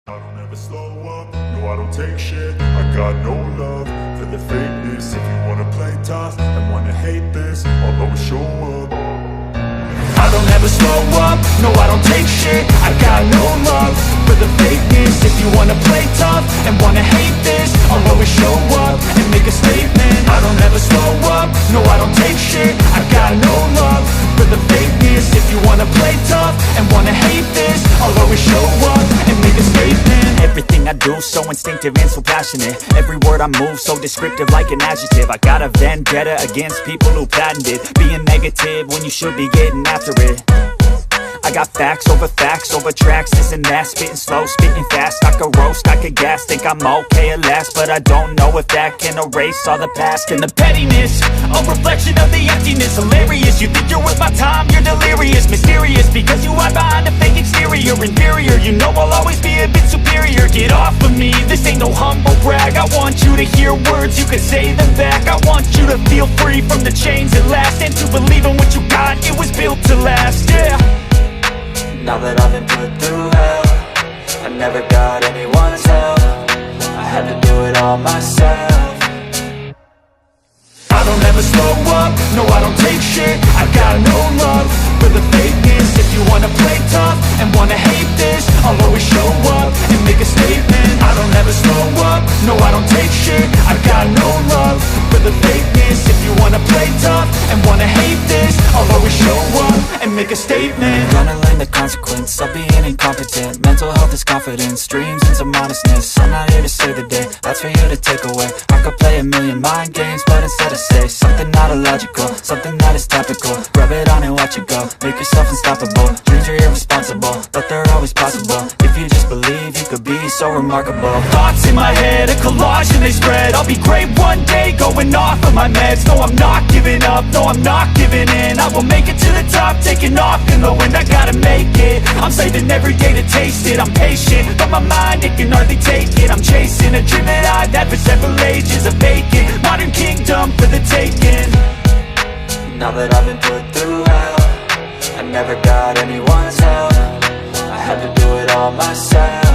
I don't ever slow up, no I don't take shit. I got no love for the fakeness. If you wanna play tough and wanna hate this, I'll always show up. I don't ever slow up, no I don't take shit. I got no love for the fakeness. If you wanna play tough and wanna hate this, I'll always show up and make a statement. I don't ever slow up, no I don't take shit. I got no love for the fakeness. If you wanna play tough and wanna hate this, I'll always show up and make a statement. Everything I do so instinctive and so passionate. Every word I move so descriptive like an adjective. I got a vendetta against people who patented being negative when you should be getting after it. I got facts over tracks, this and that. Spitting slow, spitting fast, I could roast, I could gas. Think I'm okay at last, but I don't know if that can erase all the past. And the pettiness, a reflection of the emptiness. Hilarious, you think you're worth my time, you're delirious. Mysterious, because you hide behind a fake exterior. Inferior, you know I'll always be a bit superior. Get off of me, this ain't no humble brag. I want you to hear words, you can say them back. I want you to feel free from the chains at last, and to believe in what you got, it was built to last, yeah. Now that I've been put through hell, I never got anyone's help. I had to do it all myself. I don't ever slow up, no I don't take shit. I got no love for the fakeness. If you wanna play tough and wanna hate this, I'll always show up and make a statement. I don't ever slow up, no I don't take shit. I got no love for the fakeness. If you wanna play tough and wanna hate this, I'll always show up and make a statement. Gonna learn the consequence of being incompetent. Mental health is confidence, dreams and some honestness. I'm not here to save the day, that's for you to take away. I could play a million mind games, but instead I say something not illogical, something that is topical. Rub it on and watch it go, make yourself unstoppable. Dreams are irresponsible, but they're always possible. If you just believe, you could be so remarkable. Thoughts in my head, a collage and they spread. I'll be great one day, going off of my meds. No I'm not giving up, no I'm not giving in. I will make it to the top, taking off in the wind. I gotta make it, I'm saving every day to taste it. I'm patient, but my mind, it can hardly take it. I'm chasing a dream that I've had for several ages. A vacant, modern kingdom for the taking. Now that I've been put through hell, I never got anyone's help. I had to do it all myself.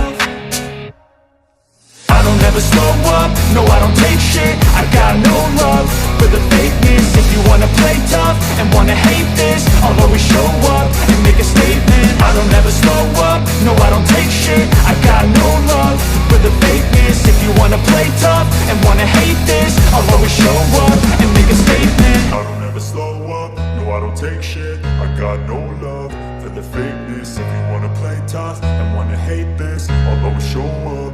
I don't ever slow up, no I don't take shit. I got no love for the fakeness. If you wanna play tough and wanna hate this, I'll always show up and make a statement. I don't ever slow up, no I don't take shit. I got no love for the fakeness. If you wanna play tough and wanna hate this, I'll always show up and make a statement. I don't ever slow up, no I don't take shit. I got no love for the fakeness. If you wanna play tough and wanna hate this, I'll always show up.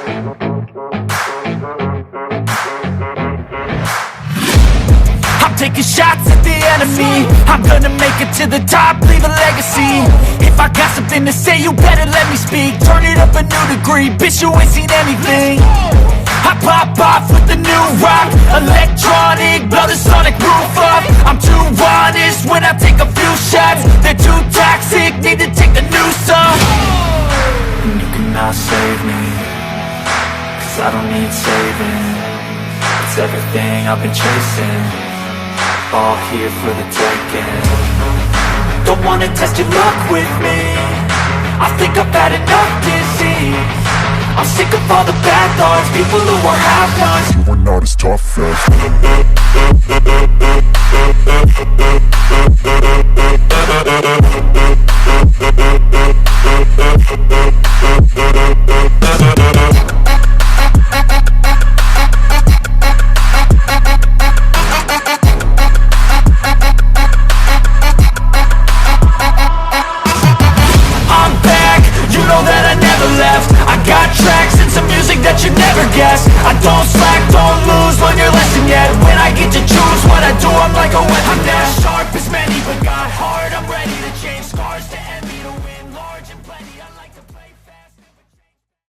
I'm taking shots at the enemy. I'm gonna make it to the top, leave a legacy. If I got something to say, you better let me speak. Turn it up a new degree, bitch, you ain't seen anything. I pop off with the new rock, electronic, blow the sonic roof up. I'm too honest when I take a few shots. They're too toxic, need to take the noose off. And you cannot save me, 'cause I don't need saving. It's everything I've been chasing, all here for the taking. Don't wanna test your luck with me, I think I've had enough disease. I'm sick of all the bad thoughts, people who are half-nots. You are not as tough as I'm back, you know that I never left. I got tracks and some music that you never guessed. I don't slack, don't lose, learn your lesson yet. When I get to choose what I do, I'm like a weapon that's sharp as man.